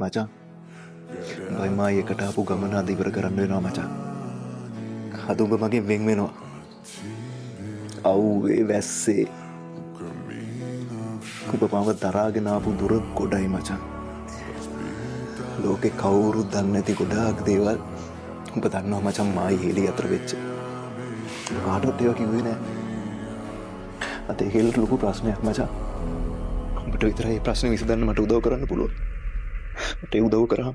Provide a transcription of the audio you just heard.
මචං බයි මායි එකට ආපු ගමන අද ඉවර කරන්න වෙනවා මචං. අද උඹ මගෙන් වෙන් වෙනවා. අව්වේ වැස්සේ උඹ මාව දරාගෙන ආපු දුර ගොඩයි මචං. ලෝකෙ කවුරුත් දන්නේ නැති ගොඩාක් දේවල් උඹ දන්නවා මචං මායි හේලි අතර වෙච්ච. කාටවත් ඒවා කිව්වේ නෑ. අද හේලට ලොකු ප්‍රශ්නයක් මචං. උඹට විතරයි මේ ප්‍රශ්නේ විසඳන්න මට උදව් කරන්න පුළුවන්. මට උදව් කරා.